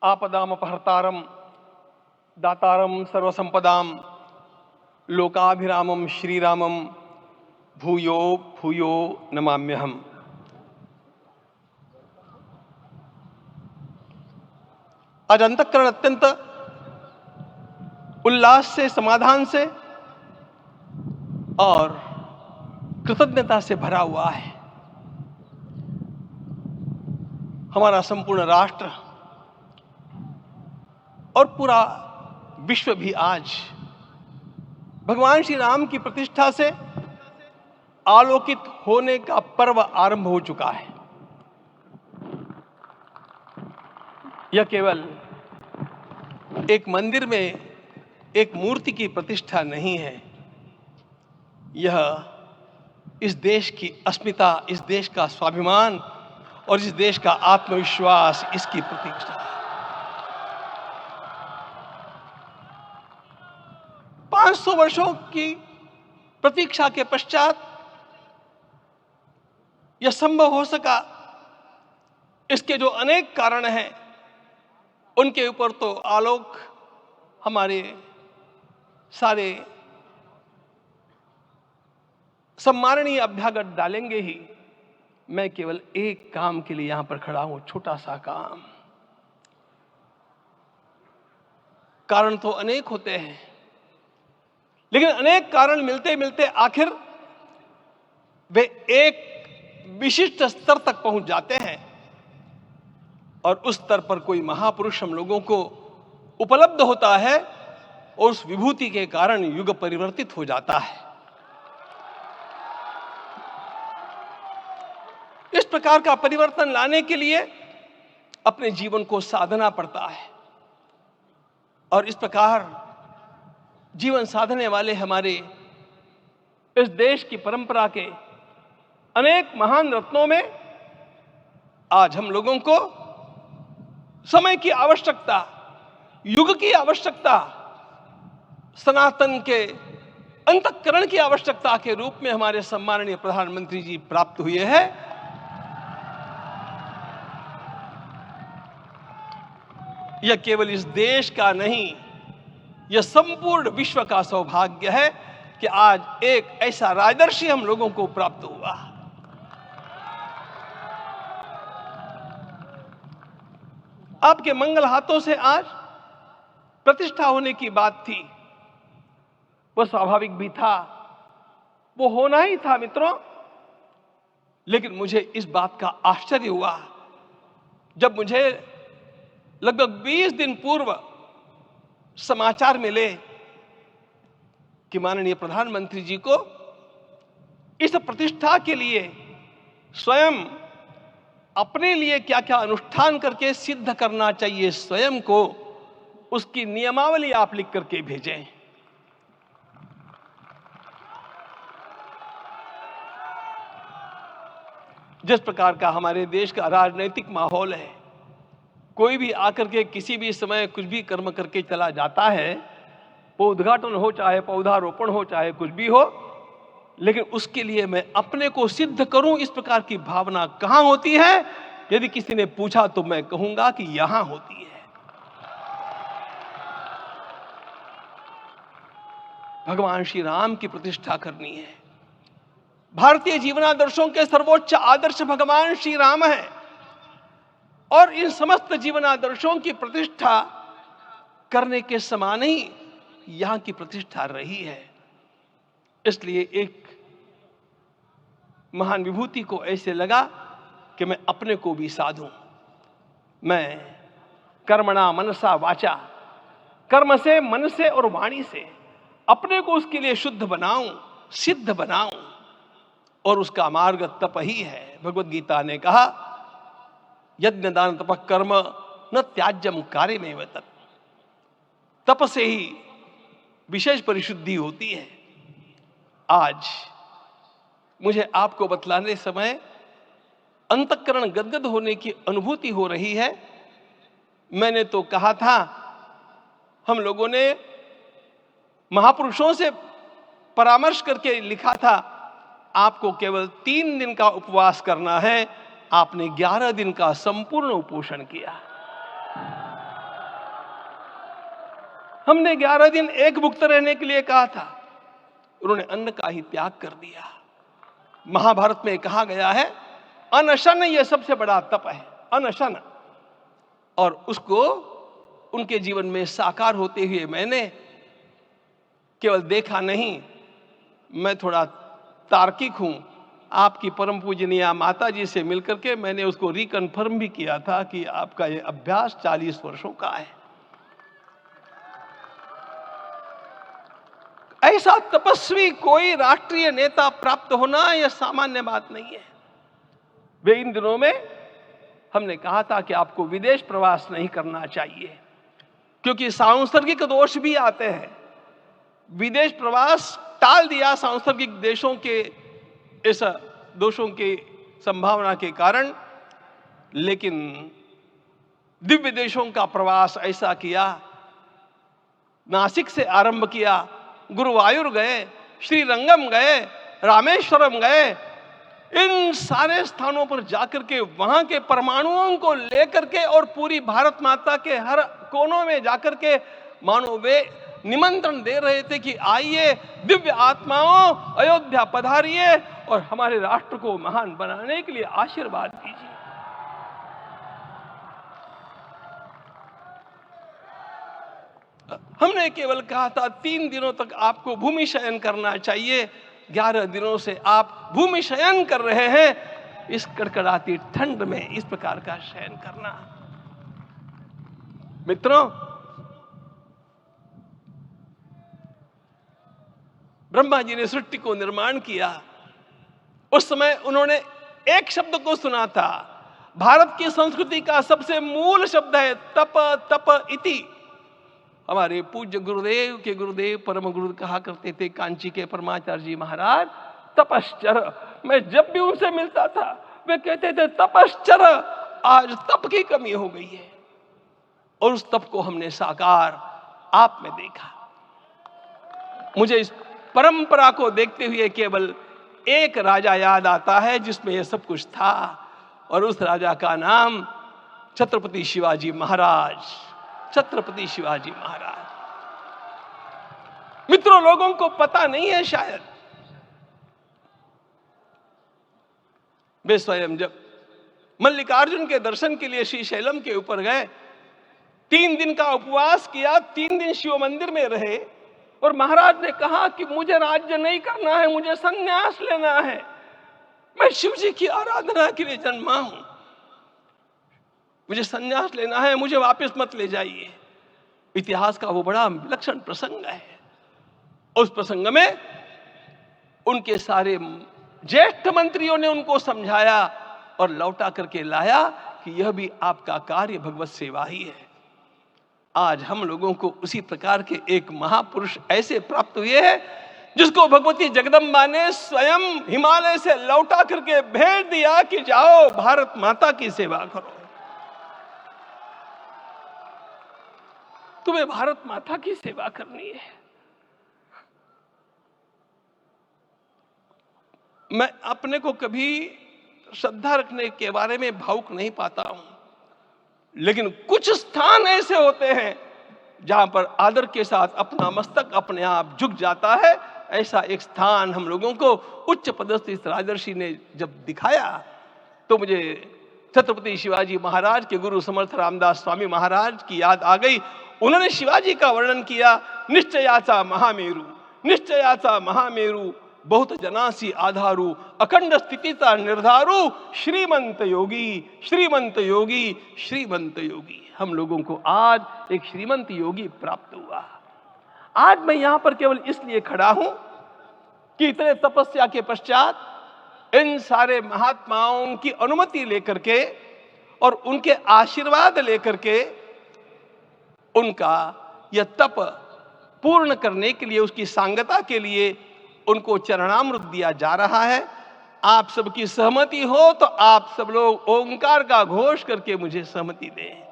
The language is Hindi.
आपदामपहर्तारं दातारं सर्वसंपदां लोकाभिरामं श्रीरामं भूयो भूयो नमाम्यहम्। आज अंतःकरण अत्यंत उल्लास से, समाधान से और कृतज्ञता से भरा हुआ है। हमारा संपूर्ण राष्ट्र और पूरा विश्व भी आज भगवान श्री राम की प्रतिष्ठा से आलोकित होने का पर्व आरंभ हो चुका है। यह केवल एक मंदिर में एक मूर्ति की प्रतिष्ठा नहीं है, यह इस देश की अस्मिता, इस देश का स्वाभिमान और इस देश का आत्मविश्वास, इसकी प्रतिष्ठा है। 500 वर्षों की प्रतीक्षा के पश्चात यह संभव हो सका। इसके जो अनेक कारण हैं, उनके ऊपर तो आलोक हमारे सारे सम्माननीय अभ्यागत डालेंगे ही। मैं केवल एक काम के लिए यहां पर खड़ा हूं, छोटा सा काम। कारण तो अनेक होते हैं, लेकिन अनेक कारण मिलते मिलते आखिर वे एक विशिष्ट स्तर तक पहुंच जाते हैं और उस स्तर पर कोई महापुरुष हम लोगों को उपलब्ध होता है और उस विभूति के कारण युग परिवर्तित हो जाता है। इस प्रकार का परिवर्तन लाने के लिए अपने जीवन को साधना पड़ता है और इस प्रकार जीवन साधने वाले हमारे इस देश की परंपरा के अनेक महान रत्नों में आज हम लोगों को समय की आवश्यकता, युग की आवश्यकता, सनातन के अंतःकरण की आवश्यकता के रूप में हमारे सम्माननीय प्रधानमंत्री जी प्राप्त हुए हैं। यह केवल इस देश का नहीं, यह संपूर्ण विश्व का सौभाग्य है कि आज एक ऐसा राजदर्शी हम लोगों को प्राप्त हुआ। आपके मंगल हाथों से आज प्रतिष्ठा होने की बात थी, वह स्वाभाविक भी था, वो होना ही था मित्रों। लेकिन मुझे इस बात का आश्चर्य हुआ जब मुझे लगभग 20 दिन पूर्व समाचार मिले कि माननीय प्रधानमंत्री जी को इस प्रतिष्ठा के लिए स्वयं अपने लिए क्या क्या अनुष्ठान करके सिद्ध करना चाहिए स्वयं को, उसकी नियमावली आप लिख करके भेजें। जिस प्रकार का हमारे देश का राजनीतिक माहौल है, कोई भी आकर के किसी भी समय कुछ भी कर्म करके चला जाता है, वो उद्घाटन हो चाहे पौधारोपण हो चाहे कुछ भी हो, लेकिन उसके लिए मैं अपने को सिद्ध करूं, इस प्रकार की भावना कहां होती है? यदि किसी ने पूछा तो मैं कहूंगा कि यहां होती है। भगवान श्री राम की प्रतिष्ठा करनी है। भारतीय जीवनादर्शों के सर्वोच्च आदर्श भगवान श्री राम है और इन समस्त जीवनादर्शों की प्रतिष्ठा करने के समान ही यहां की प्रतिष्ठा रही है। इसलिए एक महान विभूति को ऐसे लगा कि मैं अपने को भी साधूं। मैं कर्मणा मनसा वाचा, कर्म से, मन से और वाणी से अपने को उसके लिए शुद्ध बनाऊं, सिद्ध बनाऊं, और उसका मार्ग तप ही है। भगवद गीता ने कहा, यज्ञ दान तप कर्म न त्याज्यम कार्यमेव तत्। तप से ही विशेष परिशुद्धि होती है। आज मुझे आपको बतलाने समय अंतःकरण गदगद होने की अनुभूति हो रही है। मैंने तो कहा था, हम लोगों ने महापुरुषों से परामर्श करके लिखा था, आपको केवल 3 दिन का उपवास करना है। आपने 11 दिन का संपूर्ण उपोषण किया। हमने 11 दिन एक मुक्त रहने के लिए कहा था, उन्होंने अन्न का ही त्याग कर दिया। महाभारत में कहा गया है अनशन यह सबसे बड़ा तप है, अनशन। और उसको उनके जीवन में साकार होते हुए मैंने केवल देखा नहीं, मैं थोड़ा तार्किक हूं। आपकी परम पूजनीय माता जी से मिलकर के मैंने उसको रिकन्फर्म भी किया था कि आपका यह अभ्यास 40 वर्षों का है। ऐसा तपस्वी कोई राष्ट्रीय नेता प्राप्त होना यह सामान्य बात नहीं है। वे इन दिनों में हमने कहा था कि आपको विदेश प्रवास नहीं करना चाहिए, क्योंकि सांसर्गिक दोष भी आते हैं। विदेश प्रवास टाल दिया सांसर्गिक देशों के इस दोषों की संभावना के कारण, लेकिन दिव्य देशों का प्रवास ऐसा किया। नासिक से आरंभ किया, गुरुवायूर गए, श्रीरंगम गए, रामेश्वरम गए। इन सारे स्थानों पर जाकर के वहां के परमाणुओं को लेकर के और पूरी भारत माता के हर कोनों में जाकर के मानो वे निमंत्रण दे रहे थे कि आइए दिव्य आत्माओं, अयोध्या पधारिए और हमारे राष्ट्र को महान बनाने के लिए आशीर्वाद दीजिए। हमने केवल कहा था 3 दिनों तक आपको भूमि शयन करना चाहिए। 11 दिनों से आप भूमि शयन कर रहे हैं। इस कड़कड़ाती ठंड में इस प्रकार का शयन करना, मित्रों, ब्रह्मा जी ने सृष्टि को निर्माण किया। उस समय उन्होंने एक शब्द को सुना था। भारत की संस्कृति का सबसे मूल शब्द है तप, तप इति। हमारे पूज्य गुरुदेव के गुरुदेव परम गुरु कहा करते थे, कांची के परमाचार्य जी महाराज, तपश्चर। मैं जब भी उनसे मिलता था वे कहते थे तपश्चर। आज तप की कमी हो गई है और उस तप को हमने साकार आप में देखा। मुझे इस परंपरा को देखते हुए केवल एक राजा याद आता है जिसमें यह सब कुछ था, और उस राजा का नाम छत्रपति शिवाजी महाराज। छत्रपति शिवाजी महाराज। मित्रों, लोगों को पता नहीं है शायद, वे स्वयं जब मल्लिकार्जुन के दर्शन के लिए श्रीशैलम के ऊपर गए, 3 दिन का उपवास किया, 3 दिन शिव मंदिर में रहे, और महाराज ने कहा कि मुझे राज्य नहीं करना है, मुझे संन्यास लेना है, मैं शिव जी की आराधना के लिए जन्मा हूं, मुझे संन्यास लेना है, मुझे वापस मत ले जाइए। इतिहास का वो बड़ा विलक्षण प्रसंग है। उस प्रसंग में उनके सारे ज्येष्ठ मंत्रियों ने उनको समझाया और लौटा करके लाया कि यह भी आपका कार्य भगवत सेवा ही है। आज हम लोगों को उसी प्रकार के एक महापुरुष ऐसे प्राप्त हुए हैं जिसको भगवती जगदम्बा ने स्वयं हिमालय से लौटा करके भेज दिया कि जाओ भारत माता की सेवा करो। तुम्हें भारत माता की सेवा करनी है। मैं अपने को कभी श्रद्धा रखने के बारे में भावुक नहीं पाता हूं, लेकिन कुछ स्थान ऐसे होते हैं जहां पर आदर के साथ अपना मस्तक अपने आप झुक जाता है। ऐसा एक स्थान हम लोगों को उच्च पदस्थ इस राजर्षि ने जब दिखाया तो मुझे छत्रपति शिवाजी महाराज के गुरु समर्थ रामदास स्वामी महाराज की याद आ गई। उन्होंने शिवाजी का वर्णन किया, निश्चयाचा महामेरु, निश्चयाचा महामेरु, बहुत जनासी आधारू, अखंड स्थितिता निर्धारू, श्रीमंत योगी, श्रीमंत योगी, श्रीमंत योगी। हम लोगों को आज एक श्रीमंत योगी प्राप्त हुआ। आज मैं यहां पर केवल इसलिए खड़ा हूं कि इतने तपस्या के पश्चात इन सारे महात्माओं की अनुमति लेकर के और उनके आशीर्वाद लेकर के उनका यह तप पूर्ण करने के लिए, उसकी सांगता के लिए उनको चरणामृत दिया जा रहा है। आप सबकी सहमति हो तो आप सब लोग ओंकार का घोष करके मुझे सहमति दें।